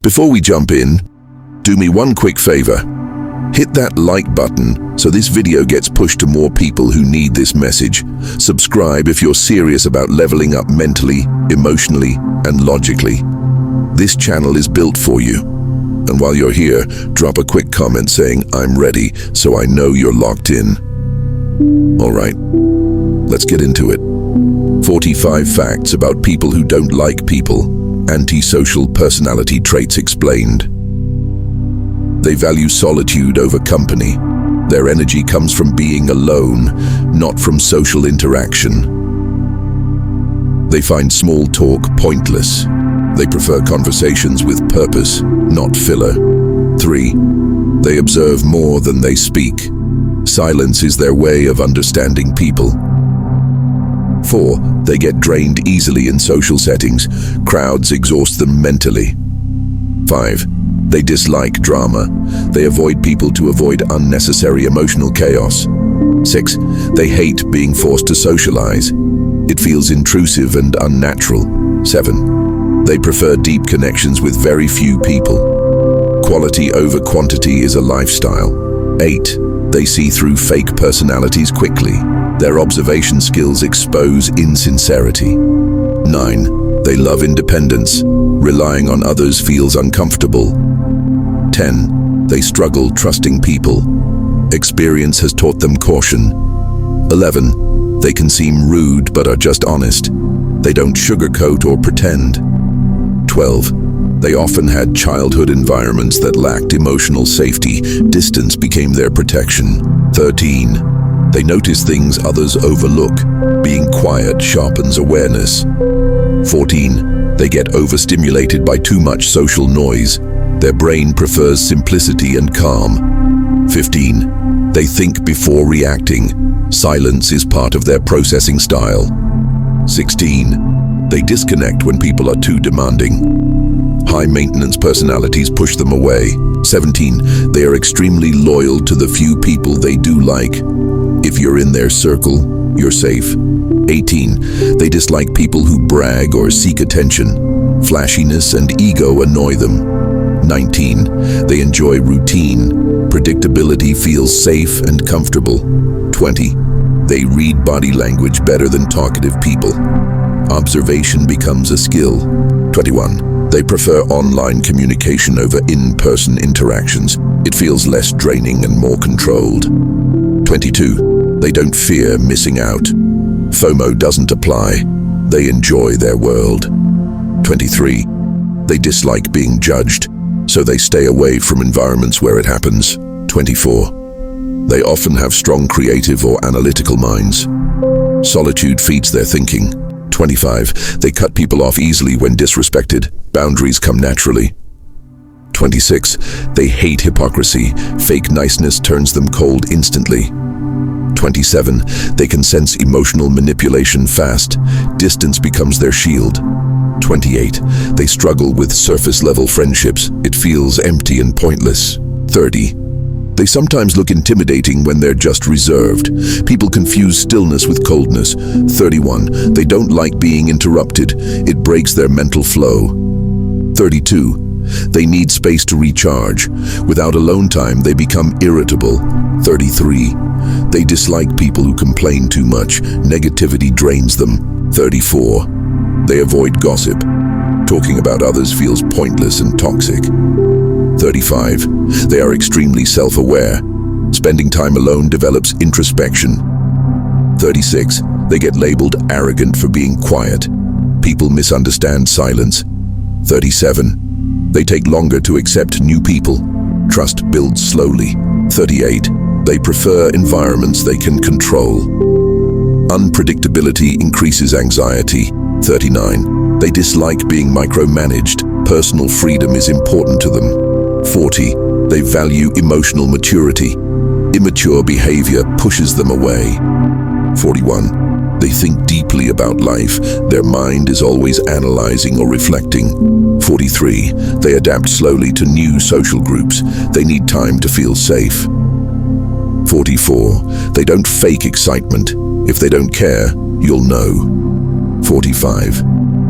Before we jump in, do me one quick favor. Hit that like button so this video gets pushed to more people who need this message. Subscribe if you're serious about leveling up mentally, emotionally, and logically. This channel is built for you. And while you're here, drop a quick comment saying, "I'm ready," so I know you're locked in. Alright, let's get into it. 45 facts about people who don't like people. Antisocial personality traits explained. They value solitude over company. Their energy comes from being alone, not from social interaction. They find small talk pointless. They prefer conversations with purpose, not filler. 3. They observe more than they speak. Silence is their way of understanding people. 4. They get drained easily in social settings. Crowds exhaust them mentally. 5. They dislike drama. They avoid people to avoid unnecessary emotional chaos. 6. They hate being forced to socialize. It feels intrusive and unnatural. 7. They prefer deep connections with very few people. Quality over quantity is a lifestyle. 8. They see through fake personalities quickly. Their observation skills expose insincerity. 9. They love independence. Relying on others feels uncomfortable. 10. They struggle trusting people. Experience has taught them caution. 11. They can seem rude but are just honest. They don't sugarcoat or pretend. 12. They often had childhood environments that lacked emotional safety. Distance became their protection. 13. They notice things others overlook. Being quiet sharpens awareness. 14. They get overstimulated by too much social noise. Their brain prefers simplicity and calm. 15. They think before reacting. Silence is part of their processing style. 16. They disconnect when people are too demanding. High-maintenance personalities push them away. 17. They are extremely loyal to the few people they do like. If you're in their circle, you're safe. 18. They dislike people who brag or seek attention. Flashiness and ego annoy them. 19. They enjoy routine. Predictability feels safe and comfortable. 20. They read body language better than talkative people. Observation becomes a skill. 21. They prefer online communication over in-person interactions. It feels less draining and more controlled. 22. They don't fear missing out. FOMO doesn't apply. They enjoy their world. 23. They dislike being judged, so they stay away from environments where it happens. 24. They often have strong creative or analytical minds. Solitude feeds their thinking. 25. They cut people off easily when disrespected. Boundaries come naturally. 26. They hate hypocrisy. Fake niceness turns them cold instantly. 27. They can sense emotional manipulation fast. Distance becomes their shield. 28. They struggle with surface-level friendships. It feels empty and pointless. 30. They sometimes look intimidating when they're just reserved. People confuse stillness with coldness. 31. They don't like being interrupted. It breaks their mental flow. 32. They need space to recharge. Without alone time, they become irritable. 33. They dislike people who complain too much. Negativity drains them. 34. They avoid gossip. Talking about others feels pointless and toxic. 35. They are extremely self-aware. Spending time alone develops introspection. 36. They get labeled arrogant for being quiet. People misunderstand silence. 37. They take longer to accept new people. Trust builds slowly. 38. They prefer environments they can control. Unpredictability increases anxiety. 39. They dislike being micromanaged. Personal freedom is important to them. 40. They value emotional maturity. Immature behavior pushes them away. 41. They think deeply about life. Their mind is always analyzing or reflecting. 43. They adapt slowly to new social groups. They need time to feel safe. 44. They don't fake excitement. If they don't care, you'll know. 45.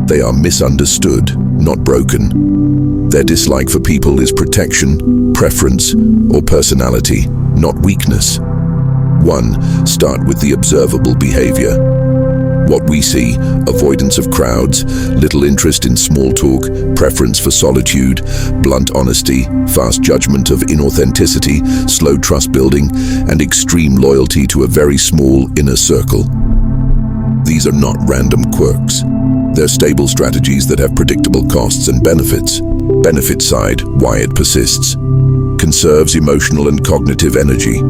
They are misunderstood, not broken. Their dislike for people is protection, preference, or personality, not weakness. 1. Start with the observable behavior. What we see: avoidance of crowds, little interest in small talk, preference for solitude, blunt honesty, fast judgment of inauthenticity, slow trust building, and extreme loyalty to a very small inner circle. These are not random quirks. They're stable strategies that have predictable costs and benefits. Benefit side: why it persists. Conserves emotional and cognitive energy.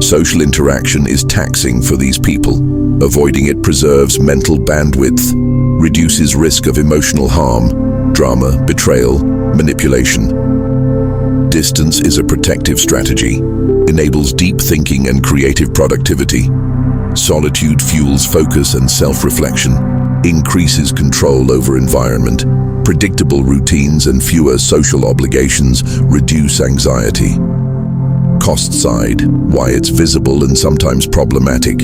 Social interaction is taxing for these people. Avoiding it preserves mental bandwidth, reduces risk of emotional harm, drama, betrayal, manipulation. Distance is a protective strategy, enables deep thinking and creative productivity. Solitude fuels focus and self-reflection, increases control over environment. Predictable routines and fewer social obligations reduce anxiety. Cost side: why it's visible and sometimes problematic.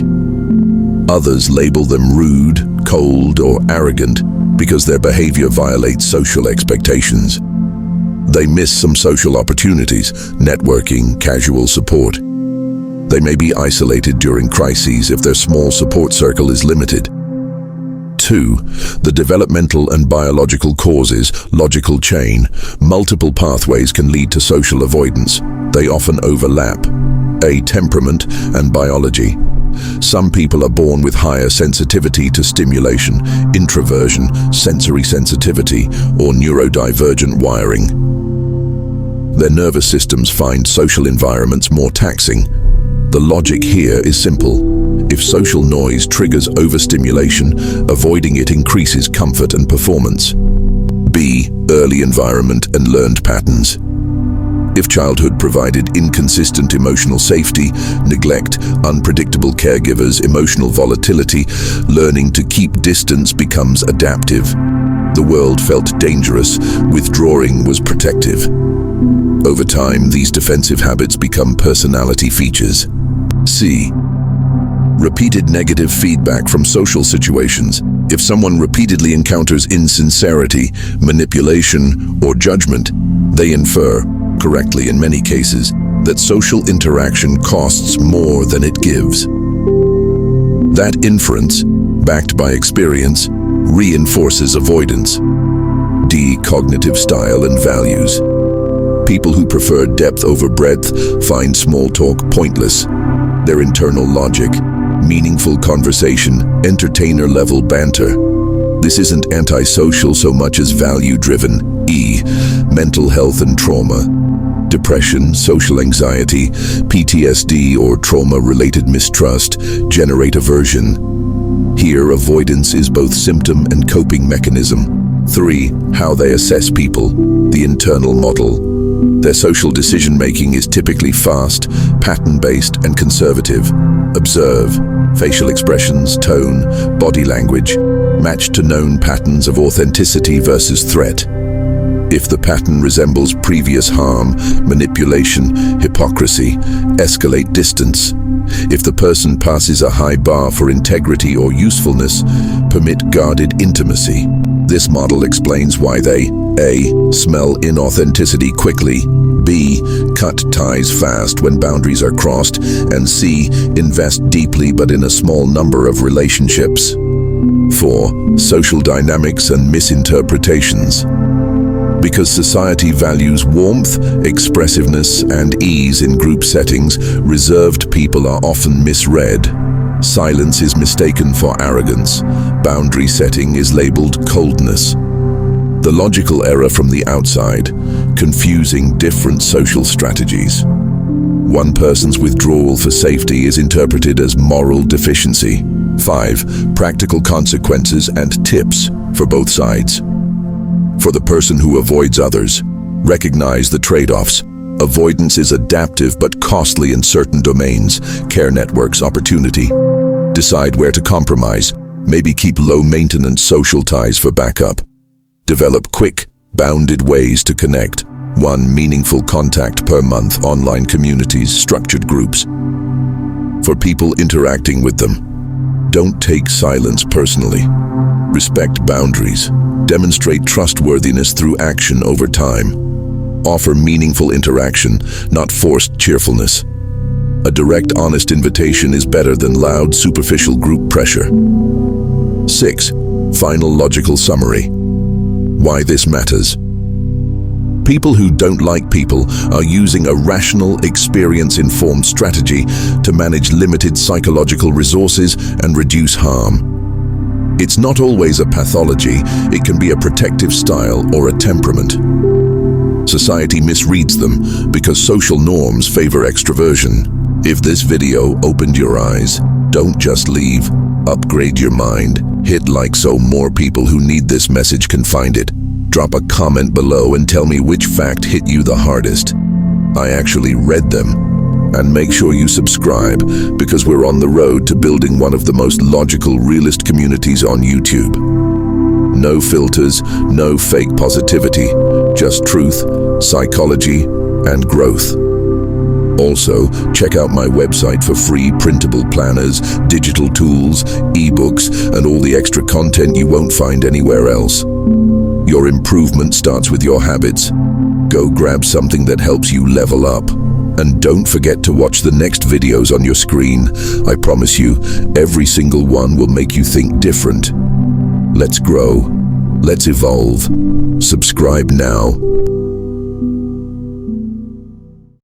Others label them rude, cold, or arrogant because their behavior violates social expectations. They miss some social opportunities, networking, casual support. They may be isolated during crises if their small support circle is limited. 2. The developmental and biological causes, logical chain. Multiple pathways can lead to social avoidance. They often overlap. A. Temperament and biology. Some people are born with higher sensitivity to stimulation, introversion, sensory sensitivity, or neurodivergent wiring. Their nervous systems find social environments more taxing. The logic here is simple. If social noise triggers overstimulation, avoiding it increases comfort and performance. B. Early environment and learned patterns. If childhood provided inconsistent emotional safety, neglect, unpredictable caregivers, emotional volatility, learning to keep distance becomes adaptive. The world felt dangerous, withdrawing was protective. Over time, these defensive habits become personality features. C. Repeated negative feedback from social situations. If someone repeatedly encounters insincerity, manipulation, or judgment, they infer, correctly in many cases, that social interaction costs more than it gives. That inference, backed by experience, reinforces avoidance. D. Cognitive style and values. People who prefer depth over breadth find small talk pointless. Their internal logic, meaningful conversation, entertainer-level banter. This isn't antisocial so much as value-driven. E. Mental health and trauma. Depression, social anxiety, PTSD, or trauma-related mistrust generate aversion. Here, avoidance is both symptom and coping mechanism. 3. How they assess people. The internal model. Their social decision-making is typically fast, pattern-based, and conservative. Observe. Facial expressions, tone, body language, match to known patterns of authenticity versus threat. If the pattern resembles previous harm, manipulation, hypocrisy, escalate distance. If the person passes a high bar for integrity or usefulness, permit guarded intimacy. This model explains why they A. Smell inauthenticity quickly, B. Cut ties fast when boundaries are crossed, and C. Invest deeply but in a small number of relationships. 4. Social dynamics and misinterpretations. Because society values warmth, expressiveness, and ease in group settings, reserved people are often misread. Silence is mistaken for arrogance. Boundary setting is labeled coldness. The logical error from the outside, confusing different social strategies. One person's withdrawal for safety is interpreted as moral deficiency. 5. Practical consequences and tips for both sides. For the person who avoids others, recognize the trade-offs. Avoidance is adaptive but costly in certain domains. Care networks opportunity. Decide where to compromise. Maybe keep low-maintenance social ties for backup. Develop quick, bounded ways to connect. 1 meaningful contact per month. Online communities, structured groups. For people interacting with them, Don't take silence personally. Respect boundaries. Demonstrate trustworthiness through action over time. Offer meaningful interaction, not forced cheerfulness. A direct, honest invitation is better than loud, superficial group pressure. 6. Final logical summary. Why this matters. People who don't like people are using a rational, experience-informed strategy to manage limited psychological resources and reduce harm. It's not always a pathology, it can be a protective style or a temperament. Society misreads them because social norms favor extroversion. If this video opened your eyes, don't just leave. Upgrade your mind. Hit like so more people who need this message can find it. Drop a comment below and tell me which fact hit you the hardest. I actually read them. And make sure you subscribe, because we're on the road to building one of the most logical, realist communities on YouTube. No filters, no fake positivity, just truth, psychology, and growth. Also, check out my website for free printable planners, digital tools, ebooks, and all the extra content you won't find anywhere else. Your improvement starts with your habits. Go grab something that helps you level up. And don't forget to watch the next videos on your screen. I promise you, every single one will make you think different. Let's grow. Let's evolve. Subscribe now.